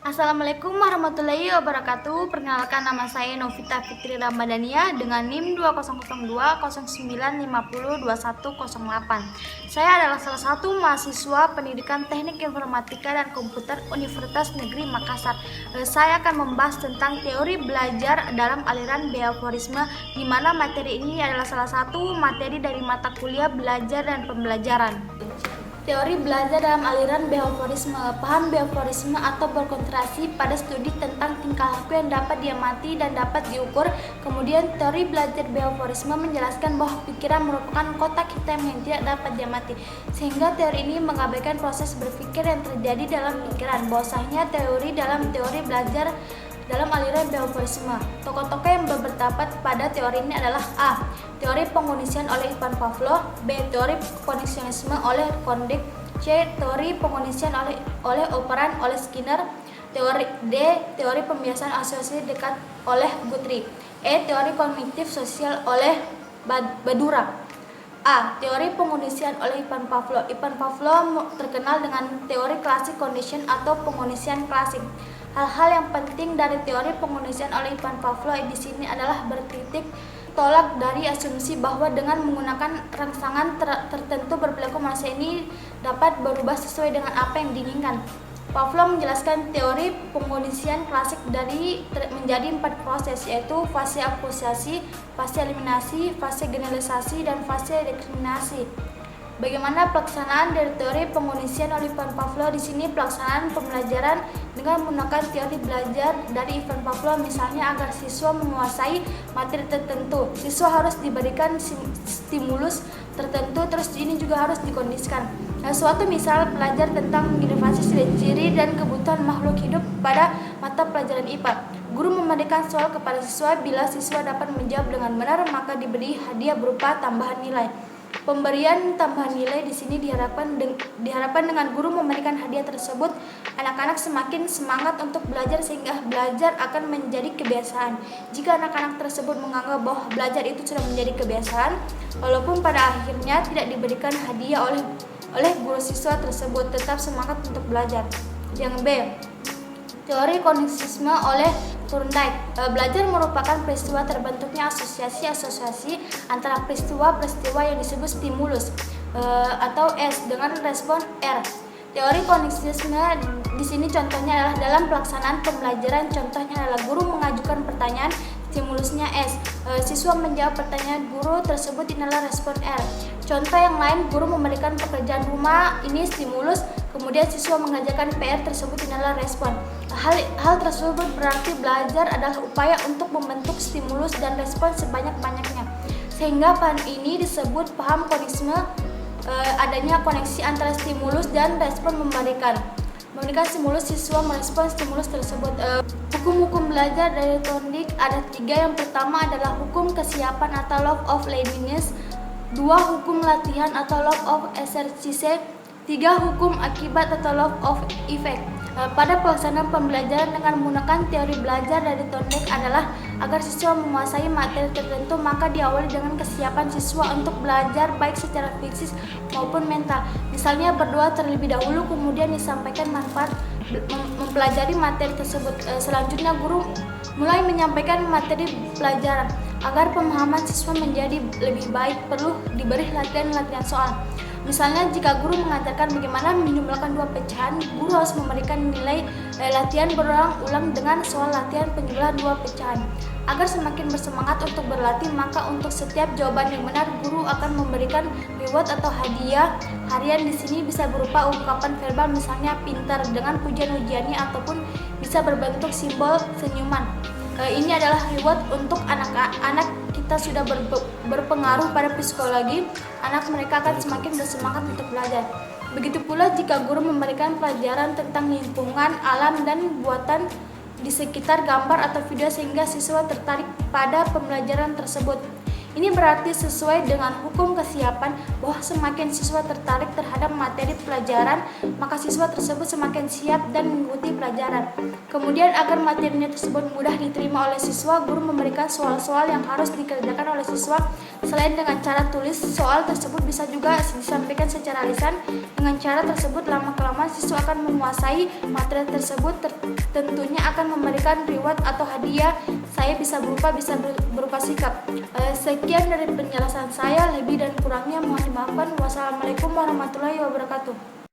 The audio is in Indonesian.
Assalamualaikum warahmatullahi wabarakatuh. Perkenalkan, nama saya Novita Fitri Ramadhania dengan NIM 200209502108. Saya adalah salah satu mahasiswa Pendidikan Teknik Informatika dan Komputer Universitas Negeri Makassar. Saya akan membahas tentang teori belajar dalam aliran behaviorisme, di mana materi ini adalah salah satu materi dari mata kuliah belajar dan pembelajaran. Teori belajar dalam aliran behaviorisme. Paham behaviorisme atau berkonsentrasi pada studi tentang tingkah laku yang dapat diamati dan dapat diukur. Kemudian teori belajar behaviorisme menjelaskan bahwa pikiran merupakan kotak hitam yang tidak dapat diamati, sehingga teori ini mengabaikan proses berpikir yang terjadi dalam pikiran. Bahwasanya teori belajar dalam aliran behaviorisme. Tokoh-tokoh yang berpendapat pada teori ini adalah A. Teori pengkondisian oleh Ivan Pavlov, B. Teori kondisionisme oleh Thorndike, C. Teori pengkondisian oleh operan oleh Skinner, Teori pembiasaan asosiasi dekat oleh Guthrie, E. Teori kognitif sosial oleh Badura. A. Teori pengkondisian oleh Ivan Pavlov. Ivan Pavlov terkenal dengan teori klasik condition atau pengkondisian klasik. Hal-hal yang penting dari teori pengkondisian oleh Ivan Pavlov di sini adalah bertitik tolak dari asumsi bahwa dengan menggunakan rangsangan tertentu berperilaku manusia ini dapat berubah sesuai dengan apa yang diinginkan. Pavlov menjelaskan teori pengkondisian klasik menjadi 4 proses, yaitu fase asosiasi, fase eliminasi, fase generalisasi, dan fase diskriminasi. Bagaimana pelaksanaan dari teori pengkondisian oleh Ivan Pavlov? Di sini pelaksanaan pembelajaran dengan menggunakan teori belajar dari Ivan Pavlov, misalnya agar siswa menguasai materi tertentu, siswa harus diberikan stimulus tertentu, terus ini juga harus dikondisikan. Suatu misal belajar tentang inovasi ciri dan kebutuhan makhluk hidup pada mata pelajaran IPA. Guru memberikan soal kepada siswa, bila siswa dapat menjawab dengan benar maka diberi hadiah berupa tambahan nilai. Pemberian tambahan nilai di sini diharapkan dengan guru memberikan hadiah tersebut, anak-anak semakin semangat untuk belajar sehingga belajar akan menjadi kebiasaan. Jika anak-anak tersebut menganggap bahwa belajar itu sudah menjadi kebiasaan, walaupun pada akhirnya tidak diberikan hadiah oleh guru, siswa tersebut tetap semangat untuk belajar. Yang B. Teori kognitisme oleh Thorndike. Belajar merupakan peristiwa terbentuknya asosiasi antara peristiwa yang disebut stimulus atau S dengan respon R. Teori kognitisme di sini contohnya adalah dalam pelaksanaan pembelajaran. Contohnya adalah guru mengajukan pertanyaan, stimulusnya S. Siswa menjawab pertanyaan guru tersebut, inilah respon R. Contoh yang lain, guru memberikan pekerjaan rumah, ini stimulus, kemudian siswa mengerjakan PR tersebut, inilah respon. Hal tersebut berarti belajar adalah upaya untuk membentuk stimulus dan respon sebanyak-banyaknya. Sehingga paham ini disebut paham kognitisme, adanya koneksi antara stimulus dan respon memberikan stimulus, siswa merespon stimulus tersebut. Hukum-hukum belajar dari Thorndike ada 3. Yang pertama adalah hukum kesiapan atau law of readiness, 2. hukum latihan atau law of exercise, 3. hukum akibat atau law of effect. Pada pelaksanaan pembelajaran dengan menggunakan teori belajar dari Thorndike adalah agar siswa menguasai materi tertentu, maka diawali dengan kesiapan siswa untuk belajar baik secara fisik maupun mental. Misalnya berdoa terlebih dahulu, kemudian disampaikan manfaat mempelajari materi tersebut. Selanjutnya guru mulai menyampaikan materi pelajaran. Agar pemahaman siswa menjadi lebih baik, perlu diberi latihan soal. Misalnya jika guru mengajarkan bagaimana menjumlahkan 2 pecahan, guru harus memberikan nilai latihan berulang-ulang dengan soal latihan penjumlahan 2 pecahan. Agar semakin bersemangat untuk berlatih, maka untuk setiap jawaban yang benar guru akan memberikan reward atau hadiah harian. Di sini bisa berupa ungkapan verbal, misalnya pintar, dengan pujian-ujiannya, ataupun bisa berbentuk simbol senyuman. Ini adalah reward untuk anak-anak kita sudah berpengaruh pada psikologi, anak mereka akan semakin bersemangat untuk belajar. Begitu pula jika guru memberikan pelajaran tentang lingkungan, alam, dan buatan di sekitar gambar atau video sehingga siswa tertarik pada pembelajaran tersebut. Ini berarti sesuai dengan hukum kesiapan bahwa semakin siswa tertarik terhadap materi pelajaran, maka siswa tersebut semakin siap dan mengikuti pelajaran. Kemudian agar materinya tersebut mudah diterima oleh siswa, guru memberikan soal-soal yang harus dikerjakan oleh siswa. Selain dengan cara tulis, soal tersebut bisa juga disampaikan secara lisan. Dengan cara tersebut lama-kelamaan siswa akan menguasai materi tersebut, tentunya akan memberikan reward atau hadiah. Saya bisa berupa sikap. Sekian dari penjelasan saya, lebih dan kurangnya mohon dimaafkan. Wassalamualaikum warahmatullahi wabarakatuh.